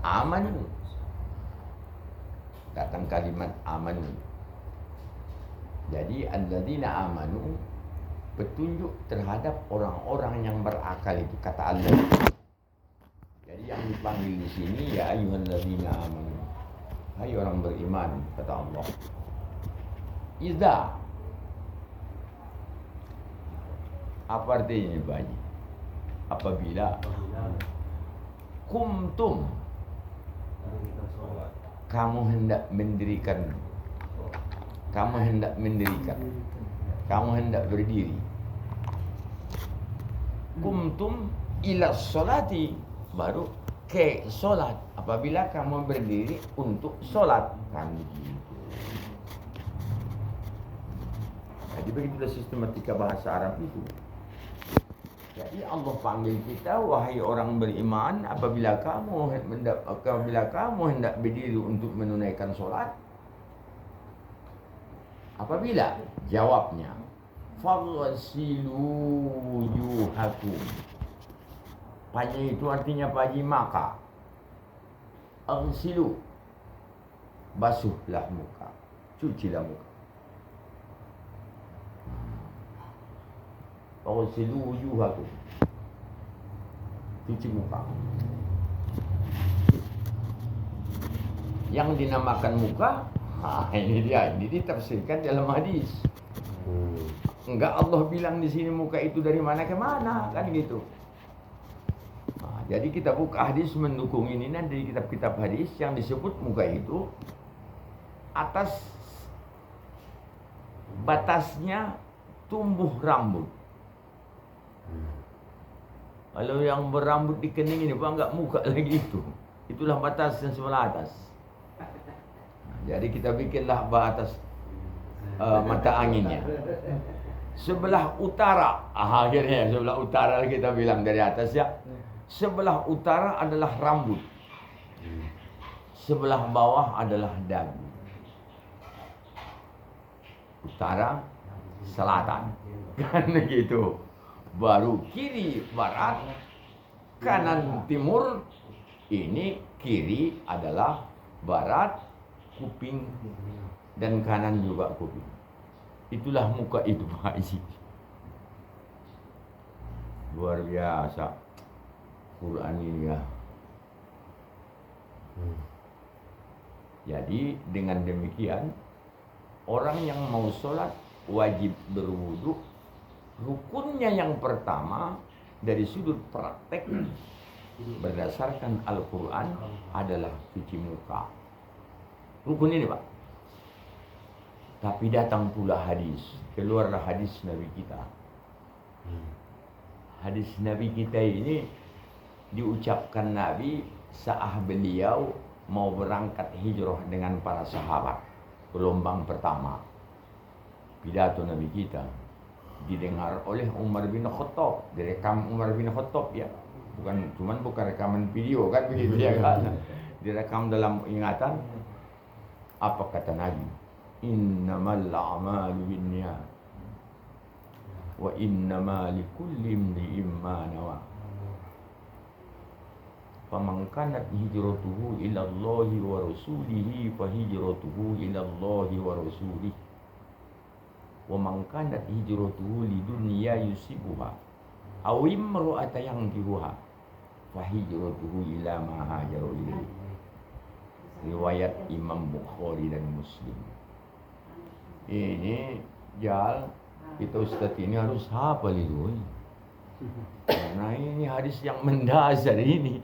amanu. Datang kalimat amanu. Jadi alladzina amanu, petunjuk terhadap orang-orang yang berakal itu kata Allah. Jadi yang dipanggil di sini ya ayyuhalladzina amanu. Hai orang beriman kata Allah. Idza, apa artinya Pak Haji? Apabila kumtum, kamu hendak mendirikan, kamu hendak berdiri. Kumtum ila sholati, baru ke solat. Apabila kamu berdiri untuk solat, kan begitu. Jadi begitulah sistematika bahasa Arab itu. Jadi Allah panggil kita, wahai orang beriman, apabila kamu hendak berdiri untuk menunaikan solat. Apabila jawabnya, faghsilu wujuhakum. Panya itu artinya Haji maka. Aghsilu, basuhlah muka, cucilah muka. Faghsilu wujuhakum, cuci muka. Yang dinamakan muka, ini dia, ini ditafsirkan dalam hadis. Enggak Allah bilang di sini muka itu dari mana ke mana, kan gitu. Jadi kita buka hadis mendukung ini nanti di kitab-kitab hadis yang disebut muka itu atas batasnya tumbuh rambut. Kalau yang berambut di kening ini Pak enggak muka lagi itu. Itulah batas yang sebelah atas. Jadi kita bikinlah batas mata anginnya. Sebelah utara, akhirnya sebelah utara kita bilang dari atas ya. Sebelah utara adalah rambut. Sebelah bawah adalah dagu. Utara, selatan. Kan gitu. Baru kiri, barat, kanan, timur. Ini kiri adalah barat, kuping, dan kanan juga kuping. Itulah muka itu Pak Haji. Luar biasa Quran ini ya. Jadi dengan demikian orang yang mau sholat wajib berwudu. Rukunnya yang pertama dari sudut praktek berdasarkan Al-Quran adalah cuci muka. Rukun ini Pak. Tapi datang pula hadis, keluarlah hadis Nabi kita. Hadis Nabi kita ini diucapkan Nabi saat beliau mau berangkat hijrah dengan para sahabat. Gelombang pertama. Pidato Nabi kita didengar oleh Umar bin Khattab, direkam Umar bin Khattab ya. Bukan rekaman video kan begitu ya kan. Direkam dalam ingatan. Apa kata Nabi? Innamal a'malu binniyat wa innama likulli imri'in ma nawa. Faman kanat hijratuhu ila Allahi wa rasulihi fa hijratuhu ila Allahi wa rasulihi. Wa man kanat hijratuhu lidunya yusibuha aw imra'atan yankihuha fa hijratuhu ila ma hajara ilaihi. Riwayat Imam Bukhari dan Muslim. Ini jal kita Ustaz ini harus hafal itu. Karena ini hadis yang mendasar ini.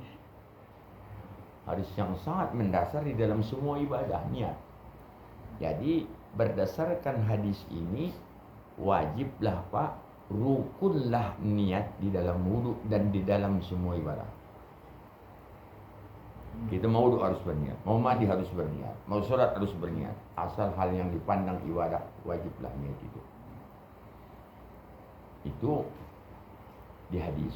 Hadis yang sangat mendasar di dalam semua ibadah niat. Jadi berdasarkan hadis ini wajiblah Pak, rukunlah niat di dalam wudu dan di dalam semua ibadah. Kita mau wudu harus berniat, mau mandi harus berniat, mau sholat harus berniat. Asal hal yang dipandang ibadah wajiblah niat itu. Itu di hadis.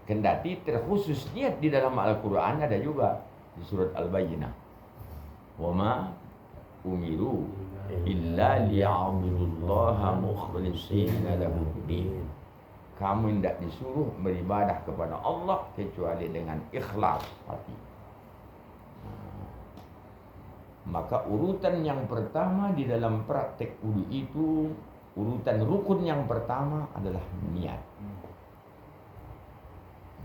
Kendati terkhusus niat di dalam Al-Quran ada juga di surat Al-Bayyinah. Wa ma umiru illa liya'budullaha mukhlishina lahuddin. Kamu tidak disuruh beribadah kepada Allah kecuali dengan ikhlas hati. Maka urutan yang pertama di dalam praktek wudu itu, urutan rukun yang pertama adalah niat.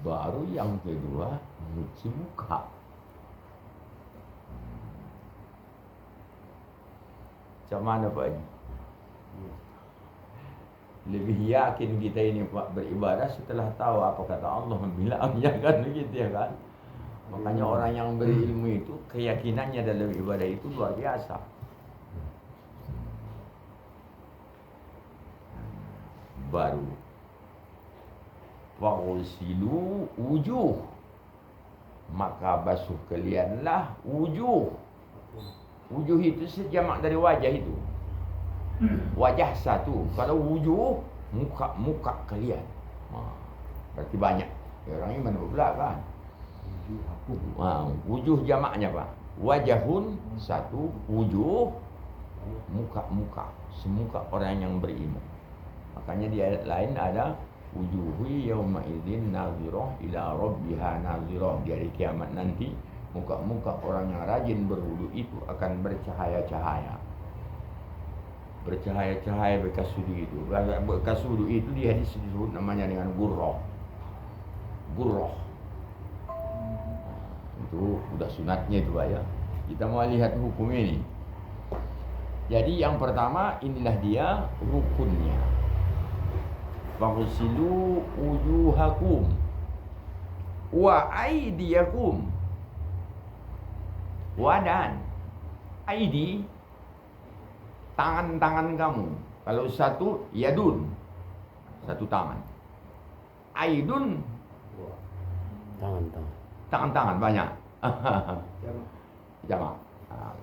Baru yang kedua mencuci muka. Macam mana Pak Haji? Lebih yakin kita ini Pak beribadah setelah tahu apa kata Allah bilangnya kan begitu ya kan. Makanya orang yang berilmu itu keyakinannya dalam ibadah itu luar biasa. Baru Faghsilu wujuh, maka basuh kalianlah wujuh. Wujuh itu sejamak dari wajah itu. Wajah satu. Kalau wujuh, muka kalian. Berarti banyak. Ya, orang ini mana pula kan? Wujuh jamaknya Pak. Wajahun satu, wujuh muka. Semuka orang yang berilmu. Makanya di ayat lain ada wujuhi yawma idzin nazirah ila rabbiha nazirah. Di hari kiamat nanti muka-muka orang yang rajin berwudu itu akan bercahaya-cahaya. Bercahaya-cahaya bekas wudu itu. Bekas wudu itu di hadis disebut namanya dengan gurrah. Itu udah sunatnya itu Pak ya. Kita mau lihat hukum ini. Jadi yang pertama inilah dia rukunnya. Faghsilu wujuhakum wa aydiyakum. Wadan, aidi, tangan-tangan kamu. Kalau satu, yadun, satu tangan. Aidun, tangan-tangan banyak. Jamak.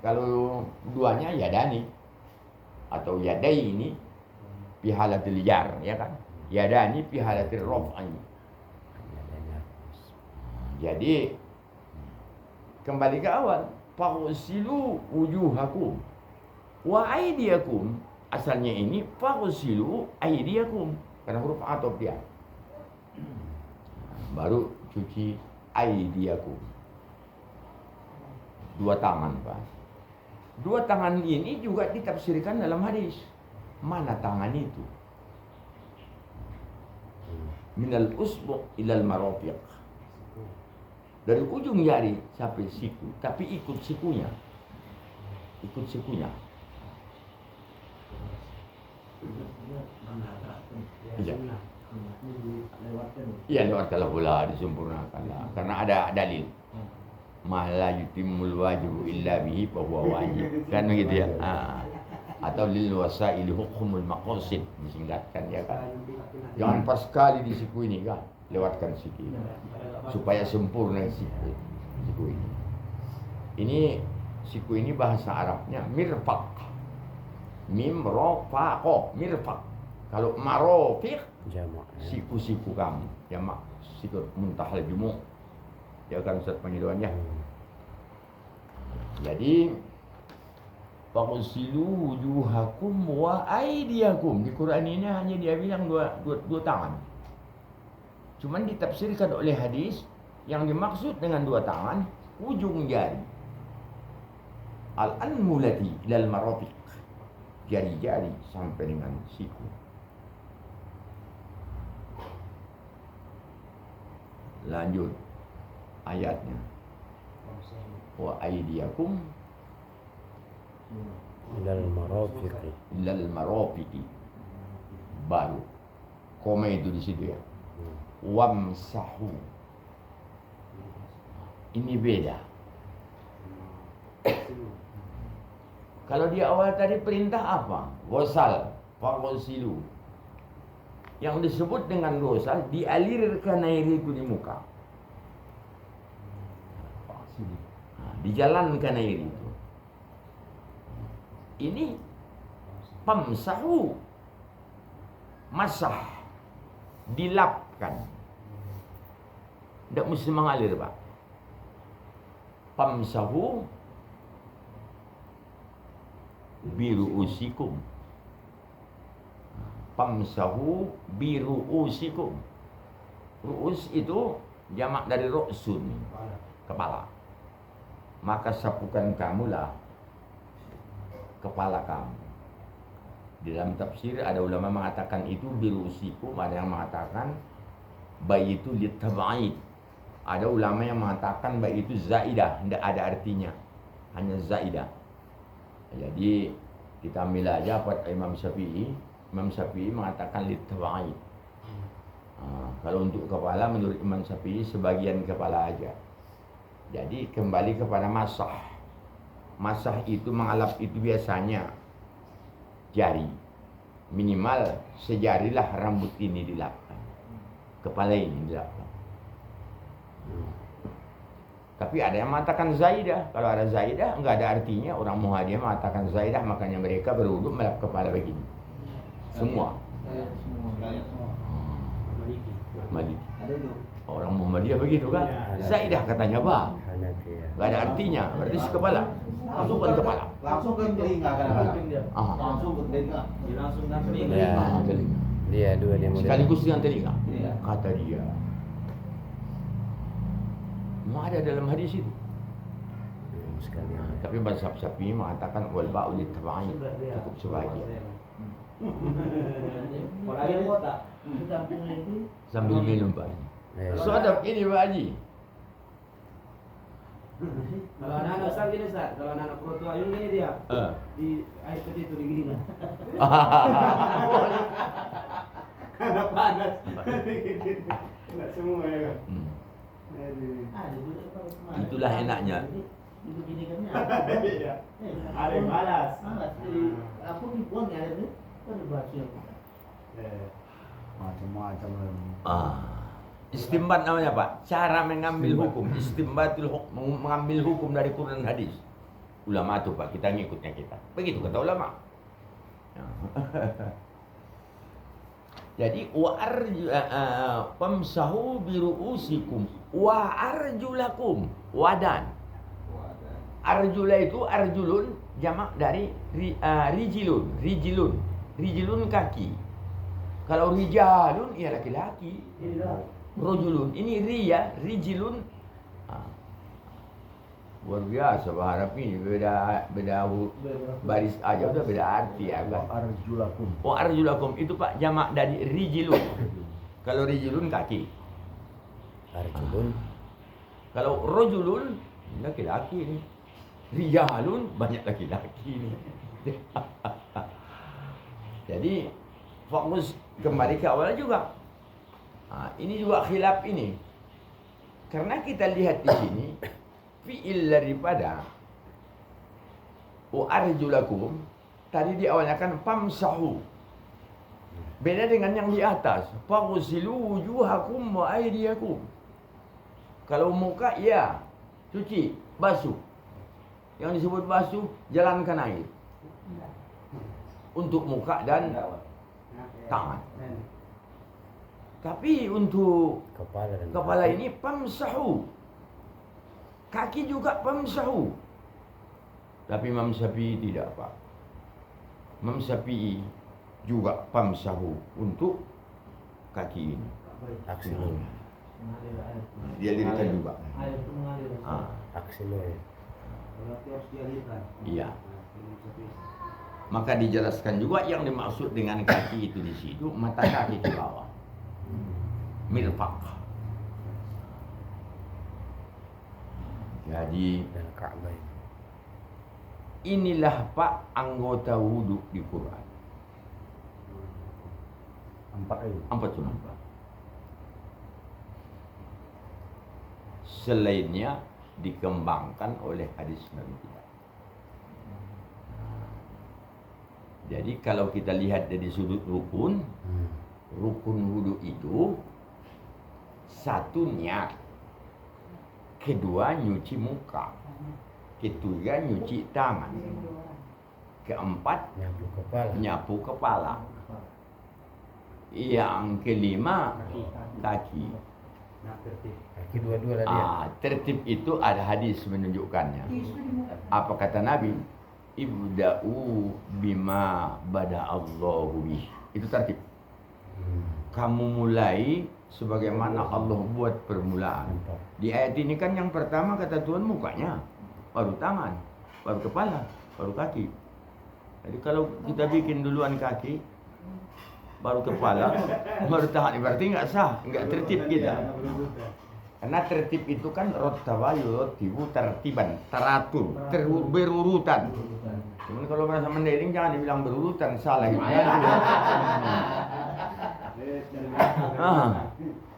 Kalau duanya yadani atau yadaini fi halatil jar, ya kan? Yadani fi halatil raf'i. Jadi kembali ke awal, faghsilu wujuhakum wa aydiyakum. Asalnya ini faghsilu aydiyakum karena huruf atop dia. Baru cuci aydiyakum. Dua tangan, Pak. Dua tangan ini juga ditafsirkan dalam hadis. Mana tangan itu? Minal usbu' ilal marafiq. Dari ujung jari sampai siku, tapi ikut sikunya. Iya, lewatkanlah pula, disempurnakanlah. Karena ada dalil. Ma la yutimul wajibu illa bihi fa huwa wajib. Kan begitu ya? Atau lil wasaili hukumul maqasid, disingkatkan ya kan. Jangan pas sekali di siku ini kan, lewatkan siku ini supaya sempurna siku ini. Ini siku ini bahasa Arabnya mirfaq. Mim ra fa qa, mirfaq. Kalau marafiq jamak, siku-siku kamu, jamak siku muntahal jumu. Ya kan Ustaz penghidupan ya. Jadi faghsilu wujuhakum wa aydiyakum. Di Quran ini hanya dia bilang dua tangan. Cuman ditafsirkan oleh hadis yang dimaksud dengan dua tangan ujung jari. Al-anmulati ilal marafiq. Jari-jari sampai dengan siku. Lanjut ayatnya. Wa aydiyakum ilal marafiqi. Baru koma itu di situ ya. Wamsahu. Ini beda. Kalau di awal tadi perintah apa? Ghusal, faghsilu. Yang disebut dengan ghusal, dialirkan air itu di muka. Dijalankan air itu. Ini pamsahu, masah, dilapkan. Tidak mesti mengalir Pak. Pamsahu biru'usikum. Pamsahu biru'usikum. Ru'us itu jamak dari ru'sun, kepala. Maka sapukan kamulah kepala kamu. Di dalam tafsir ada ulama mengatakan itu birusikum, ada yang mengatakan bayi itu litab'id. Ada ulama yang mengatakan bayi itu zaidah, tidak ada artinya, hanya zaidah. Jadi kita ambil aja apa Imam Syafi'i. Imam Syafi'i mengatakan litab'id. Kalau untuk kepala menurut Imam Syafi'i sebagian kepala aja. Jadi kembali kepada masah. Masah itu mengalap itu biasanya jari. Minimal sejarilah rambut ini dilapkan. Kepala ini dilapkan. Tapi ada yang mengatakan zaidah. Kalau ada zaidah enggak ada artinya. Orang Muhammadiyah mengatakan zaidah, makanya mereka berwudu melap kepala begini. Semua. Maliki. Orang Muhammadiyah begitu kan? Zaidah katanya, Pak. Enggak ada artinya. Berarti sekepala. Langsung ke kepala. Langsung ke telinga kadang-kadang. Langsung ke telinga. Langsung ke telinga. Dia dua dia model. Sekaligus dengan telinga. Iya. Kata dia. Mau ada dalam hadis itu. Sekalian. Tapi mazhab Syafi'i mengatakan wal ba'u litab'id, cukup sebagian. Sambil minum Pak Haji. Sodap ini Pak Haji. Kalau anak-anak Ustaz gini Ustaz, kalau anak-anak perut ayun gini dia di air putih itu diginikan. Karena panas. Enggak semua ya kan. Itulah enaknya. Iya. Ada yang malas. Aku dibuang ya itu. Kan baca. Macam-macam. Istimbat namanya Pak. Cara mengambil hukum. Istimbatul hukum, mengambil hukum dari Quran dan hadis. Ulama itu Pak, kita ngikutnya kita. Begitu kata ulama. Jadi famsahu biruusikum wa arjulakum wadan. Arjula itu arjulun jamak dari rijilun. Rijilun kaki. Kalau rijalun ya laki-laki. Rojulun ini rijilun. Luar biasa bahasa Arab ini beda baris aja udah beda arti ya kan. Arjulakum. Arjulakum itu Pak jamak dari rijilun. Kalau rijilun kaki. Arjulun. Kalau rojulun laki-laki ini. Rijalun banyak laki-laki ini. Jadi fokus kembali ke awal juga. Ini juga khilaf ini. Karena kita lihat di sini fi'il daripada arjulakum tadi di awalnya kan famsahu. Beda dengan yang di atas. Faghsilu wujuhakum wa aydiyakum. Kalau muka ya cuci, basuh. Yang disebut basuh jalankan air. Untuk muka dan tangan. Tapi untuk kepala ini famsahu. Kaki juga famsahu. Tapi Imam Syafi'i tidak Pak. Imam Syafi'i juga famsahu untuk kaki ini. Aksilun. Dia lirikan juga. Air itu mengalir. Aksilun. Berarti harus dialirkan. Iya. Maka dijelaskan juga yang dimaksud dengan kaki itu di situ mata kaki ke bawah. Mirfaq. Jadi Dan Ka'bah. inilah Pak anggota wudhu di Quran. 4 itu. 4 sunnah. Selainnya dikembangkan oleh hadis Nabi kita. Jadi kalau kita lihat dari sudut rukun, rukun wudhu itu satu niat, kedua nyuci muka, ketiga nyuci tangan, keempat nyapu kepala, yang kelima kaki. Kaki dua-dua lah dia. Tertib itu ada hadis menunjukkannya. Apa kata Nabi? Ibda'u bima bada Allahu bih. Itu tertib. Kamu mulai sebagaimana Allah buat permulaan. Di ayat ini kan yang pertama kata Tuhan mukanya, baru tangan, baru kepala, baru kaki. Jadi kalau kita bikin duluan kaki, baru kepala, baru tangan, berarti nggak sah, nggak tertib kita. Karena tertib itu kan rottaba yurtibu tertiban, teratur, berurutan. Cuman kalau bahasa Mandailing jangan dibilang berurutan, salah gitu.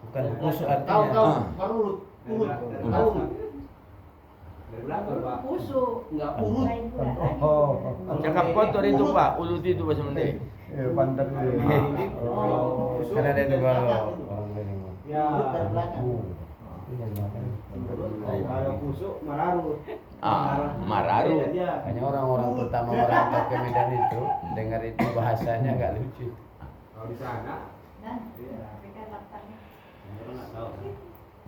Bukan kusuk Tahu artinya. baru urut. Tahu nggak? Dari belakang, Pak. Busuk. Nggak urut. Oh, Cakap kotor itu Pak, ulut itu bahasa Mandailing. pantat dulu. Oh, kan ada itu kalau Ya. Urut dari belakang. Kalau busuk mararut. Mararu. Dia. Hanya orang-orang pertama merantau ke Medan itu dengar itu bahasanya agak lucu. Kalau di sana, Dan iya. mereka laptarnya. Orang nggak tahu.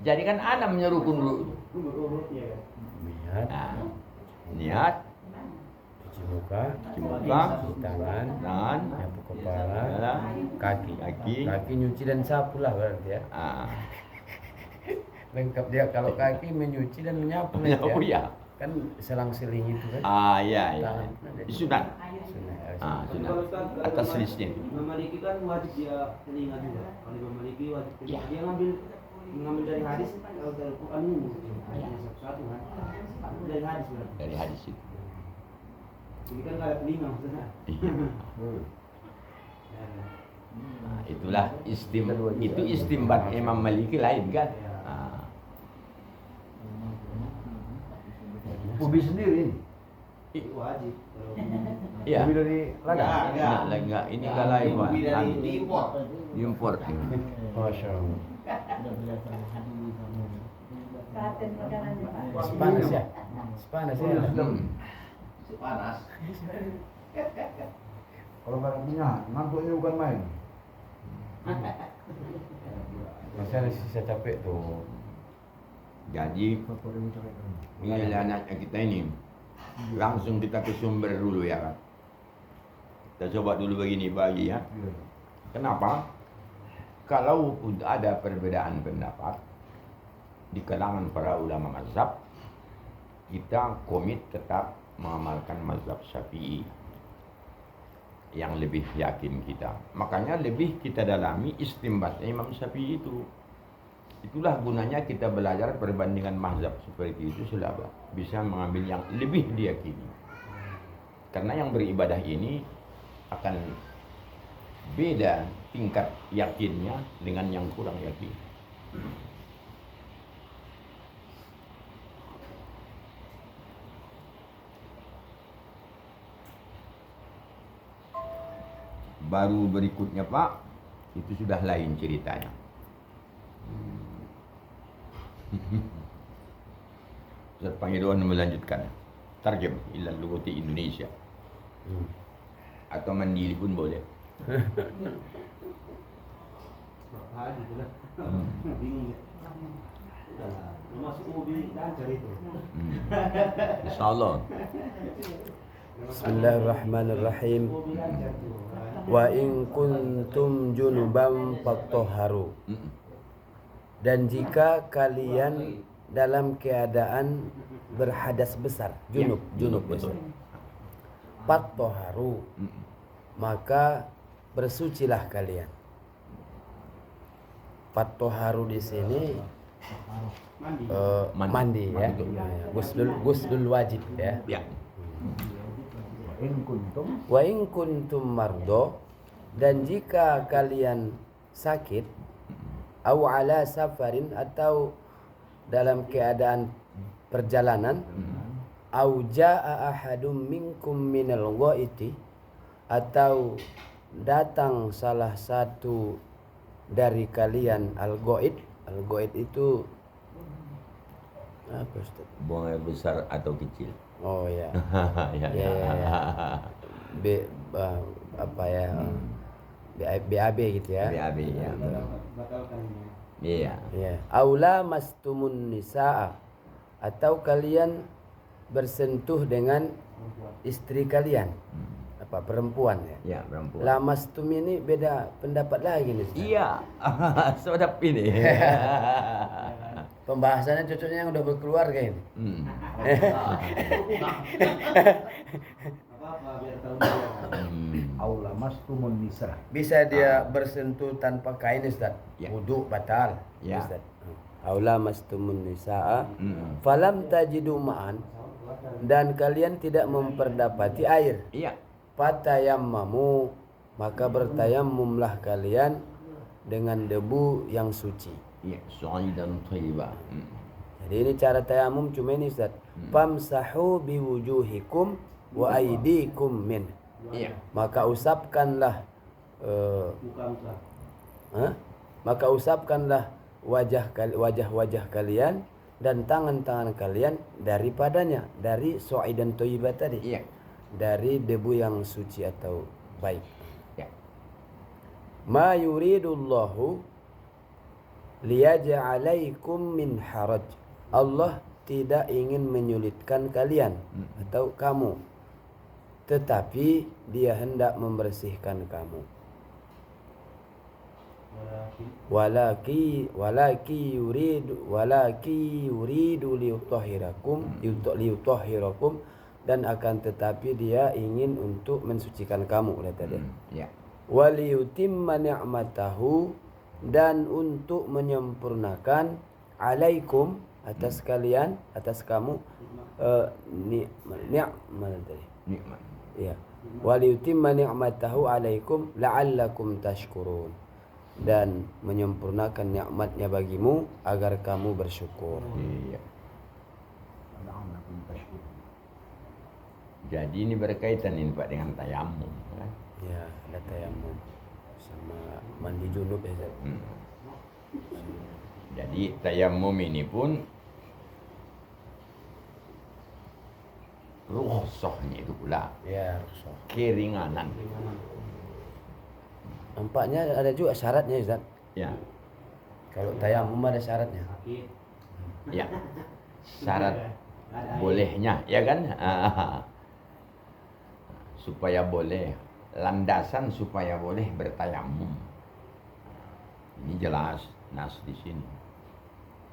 Jadi kan ana menyerukan dulu. Itu berurutnya kan. Niat, Nah, niat, cuci muka, cuci muka, cuci tangan, tangan, nyapu kepala, kepala, kaki. kaki. Kaki nyuci dan sapu lah berarti ya. Ah, Lengkap dia kalau kaki menyuci dan menyapu lah menyapu ya. ya. Kan selang-seling itu kan. Iya, iya. Tangan. Sunat. Sunnah, ya. Ah, Tapi sunat. kalau Ustaz, kalau Atas Imam- listnya. Imam Maliki kan wajib dia telinga juga. Kalau Imam Maliki wajib telinga. Ya. Dia mengambil dari hadis atau dari Quran ini. Ayatnya satu-satu kan. Itu dari hadis berarti. Dari hadis itu. Ini kan nggak ada telinga maksudnya. Iya. Nah, itulah itu istimbat Imam Maliki lain kan. Ah. Ubi sendiri. Itu wajib. Kalau Iya. Ubi dari ladang. Enggak, ini enggak lain Pak. Lebih dari diimpor. Import. Masya Allah. Katen makanan Pak. Sepanas ya. Sepanas ya. Panas. Kalau nggak punya, ngantuknya bukan main. Masih ada sisa capek tuh. Jadi ini anaknya kita ini. Langsung kita ke sumber dulu ya kan. Kita coba dulu begini bagi ya. Kenapa? Kalau ada perbedaan pendapat di kalangan para ulama mazhab, kita komit tetap mengamalkan mazhab Syafi'i yang lebih yakin kita. Makanya lebih kita dalami istimbatnya Imam Syafi'i itu. Itulah gunanya kita belajar perbandingan mazhab seperti itu selama bisa mengambil yang lebih diyakini. Karena yang beribadah ini akan beda tingkat yakinnya dengan yang kurang yakin. Baru berikutnya Pak, itu sudah lain ceritanya. Ustaz Pangidoan melanjutkan. Tarjem ilal lughati Indonesia. Atau mandiri pun boleh. hadis itu lah. Bingung. Udah, masuk ubi lancar itu. Insyaallah. Bismillahirrahmanirrahim. Ubi lancar tuh. Wa in kuntum junuban fatahharu. Dan jika kalian dalam keadaan berhadas besar, junub besar. Fatahharu, maka bersucilah kalian. Fatahharu di sini Mandi. mandi ya. Guslul wajib ya. Ya. In kuntum Wa in kuntum mardo, dan jika kalian sakit, au ala safarin, atau dalam keadaan perjalanan, au jaa ahadum minkum minal ghaiti, atau datang salah satu dari kalian al-ghaid. Al-ghaid itu apa Ustaz? Buang air besar atau kecil. Oh ya. Ya. Apa ya? BAB gitu ya. BAB ya. Batalkan ini. Iya. Ya. Aula mastumun nisaa, atau kalian bersentuh dengan istri kalian, apa perempuan ya. Ya, perempuan. Lamastum ini beda pendapat lagi nih. Ustaz. Iya. Sedap ini. Pembahasannya cocoknya yang udah berkeluarga ini. Hmm. Apa-apa biar tahu dia. Aula mastumun nisa. Bisa dia bersentuh tanpa kain Ustaz. Ya. Wudu batal. Ya. Ustaz. Aula mastumun nisaa. Mm. Falam tajidu ma'an, dan kalian tidak memperdapati air. Iya. Fatayammamu, maka bertayamumlah kalian dengan debu yang suci. Iya, sa'idan thayyiba. Jadi ini cara tayamum cuma ini Ustaz. Famsahu biwujuhikum wa aydikum min. Iya. Maka usapkanlah Bukan Ustaz. maka usapkanlah wajah-wajah kalian dan tangan-tangan kalian daripadanya, dari su'idan thayyiba tadi. Iya. Dari debu yang suci atau baik. Ya. Ma yuridullahu liyaj'alaikum min haraj. Allah tidak ingin menyulitkan kalian atau kamu, tetapi Dia hendak membersihkan kamu. Walaki yuridu liyutahhirakum, dan akan tetapi Dia ingin untuk mensucikan kamu, udah tadi. Ya. Waliyutimma ni'matahu, dan untuk menyempurnakan alaikum, atas kalian, atas kamu, ni'mat tadi. Nikmat. Ya. Waliyutimma ni'matahu alaikum la'allakum tashkurun, dan menyempurnakan nikmatnya bagimu agar kamu bersyukur. Iya. La'allakum tashkurun. Jadi ini berkaitan ini Pak dengan tayamum. Kan? Ya, ada tayamum sama mandi junub ya Ustaz. Jadi tayamum ini pun rukhsahnya itu pula Ya, rukhsah. keringanan. Nampaknya ada juga syaratnya Ustaz. Ya. Kalau tayamum ada syaratnya. Sakit. Ya. Syarat Ada air. bolehnya, ya kan? Supaya boleh, landasan supaya boleh bertayamum. Ini jelas nas di sini.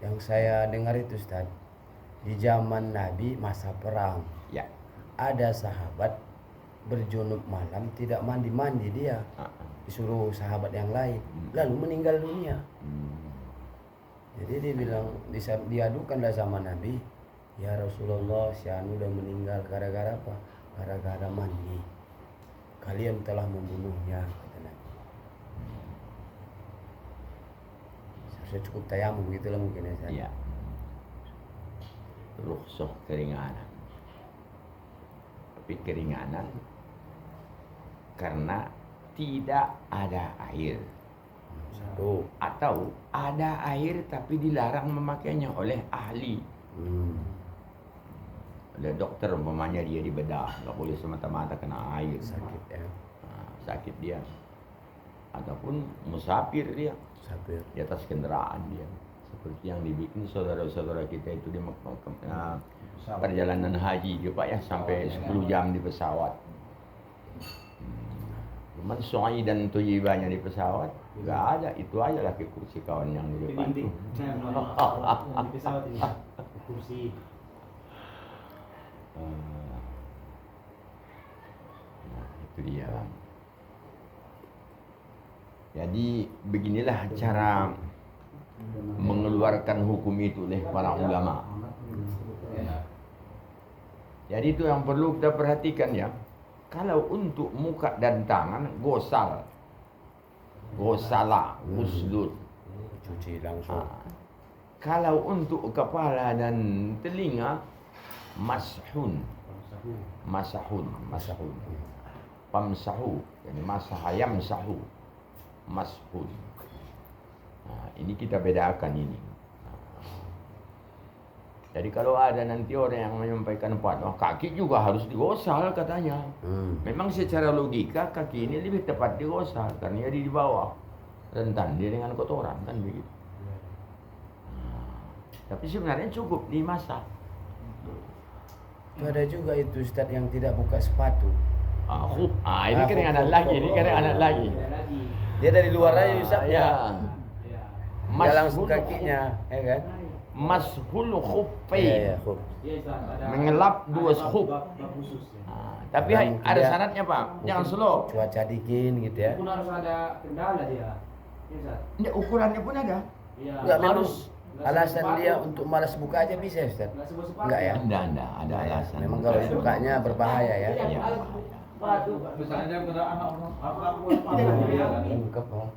Yang saya dengar itu Ustaz, di zaman Nabi masa perang, Ya. ada sahabat berjunub malam tidak mandi-mandi dia, disuruh sahabat yang lain, lalu meninggal dunia. Jadi dia bilang, diadukanlah sama Nabi, ya Rasulullah, si anu udah meninggal gara-gara apa? Gara-gara mandi. Kalian telah membunuhnya, kata Nabi. Seharusnya cukup tayamum begitulah mungkin ya. Ustaz. Ya. Rukhsah keringanan. Tapi keringanan karena tidak ada air. Satu. Atau ada air tapi dilarang memakainya oleh ahli. Oleh dokter umpamanya dia dibedah, nggak boleh semata-mata kena air. Sakit ya. Sakit dia. Ataupun musafir dia Sabir. di atas kendaraan dia. Seperti yang dibikin saudara-saudara kita itu di perjalanan haji dia Pak ya, sampai 10 jam di pesawat. Cuman soai dan tuyibanya di pesawat nggak ada, itu aja lagi kursi kawan yang di depan. Dinding. Nah, di pesawat ini. Kursi. Nah, itu dia. Jadi beginilah cara mengeluarkan hukum itu oleh para ulama. Jadi itu yang perlu kita perhatikan ya. Kalau untuk muka dan tangan gosal, gosala, guslun. Cuci langsung. Kalau untuk kepala dan telinga, mashun, masahun. Pamsahu, jadi masahayam sahu, mashun. Nah, ini kita bedakan ini. Jadi kalau ada nanti orang yang menyampaikan fatwa, kaki juga harus digosal katanya. Memang secara logika kaki ini lebih tepat digosal karena dia di bawah, rentan dia dengan kotoran kan begitu. Tapi sebenarnya cukup dimasak. Ada juga itu Ustaz yang tidak buka sepatu. Ini keringanan lagi, ini keringanan lagi. Dia dari luar aja Ustaz Ya. dia langsung kakinya, ya kan? Mashul Iya, khuffain. khuf. Iya, Ustaz. Ada Mengelap dua ada khuf. bab khusus. Ya. Tapi Dan ada dia- syaratnya Pak, jangan Mungkin slow. Cuaca dingin gitu ya. Pun harus ada kendala dia. Iya, Ustaz. Ini ukurannya pun ada. Iya. Enggak, memang Harus. alasan dia untuk malas buka aja bisa, Ustaz. Enggak semua sepatu. Enggak ya? Enggak, ada alasan. Memang kalau dibukanya berbahaya ya. Iya. Misalnya pada anak aku Lengkap oh.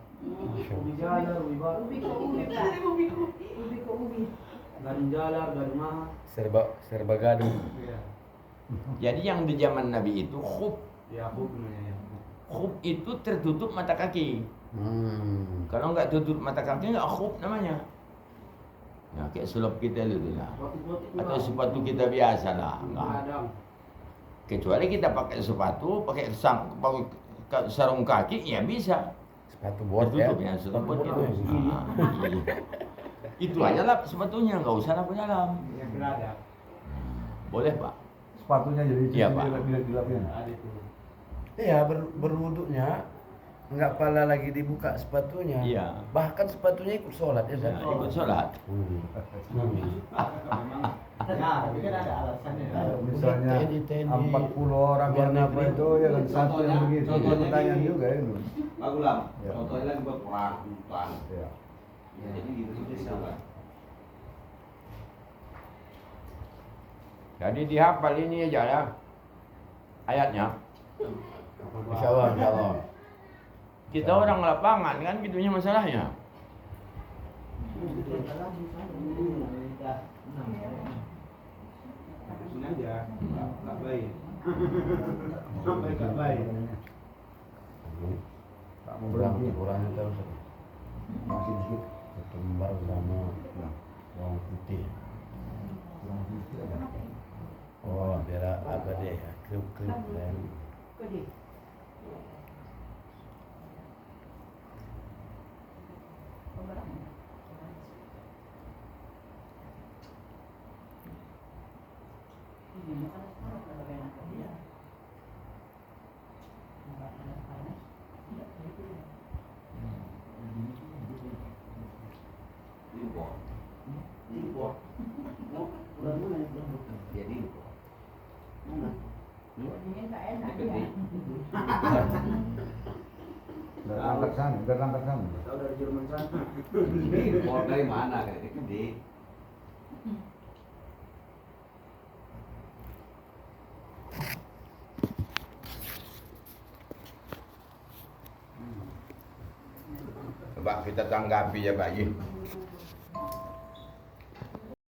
Ubi jalar, ubi baru. Ubi ke ubi, Pak. Ubi ke ubi. Gadung jalar, gadung mahal. Serba gaduh. Iya. Jadi yang di zaman Nabi itu khuf. Ya, khuf namanya ya. Khuf itu tertutup mata kaki. Kalau nggak tutup mata kaki nggak khuf namanya. Ya kayak sulap kita dulu lah. Atau sepatu kita biasa lah. Nggak. Kadang. Kecuali kita pakai sepatu, pakai sarung kaki, ya bisa. Sepatu bot ya. Tertutup ya, sepatu bot itu. bot. Ah, iya. Itu aja lah sepatunya, nggak usah lah dalam. Yang berada. Boleh Pak. Sepatunya jadi Iya, Pak. dilap-dilapin. Ada itu. Iya, berwuduknya nggak pala lagi dibuka sepatunya. Iya. Bahkan sepatunya ikut sholat ya, Ustaz. Nah, ikut sholat. Nah, tapi kan ada alasannya. Misalnya TNI. 40 orang Biar yang apa apa itu ya kan satu yang begitu. Itu contohnya pertanyaan gini. juga itu. Pak Gulam, Ya. contohnya lagi berperang di hutan. Ya. Ya, jadi gitu bisa lah. Jadi dihafal ini aja ya. Ayatnya. Insya Allah, insya Allah. Kita orang lapangan kan gitunya masalahnya. Sengaja, nggak baik. Sampai nggak baik. Tak mau berhenti. Kurangnya tahu Ustaz. Masih dikit. Ketumbar sama bawang putih. Kurang dikit aja. Oh, biar apa deh, kriuk-kriuk dan Kodi. Impor. Impor. Jadi impor. Ini tak enak Gede. ya. Biar angkat sana, biar angkat sana. Tahu dari Jerman sana. Impor dari mana? Kayak gede. Coba kita tanggapi ya Pak Ji.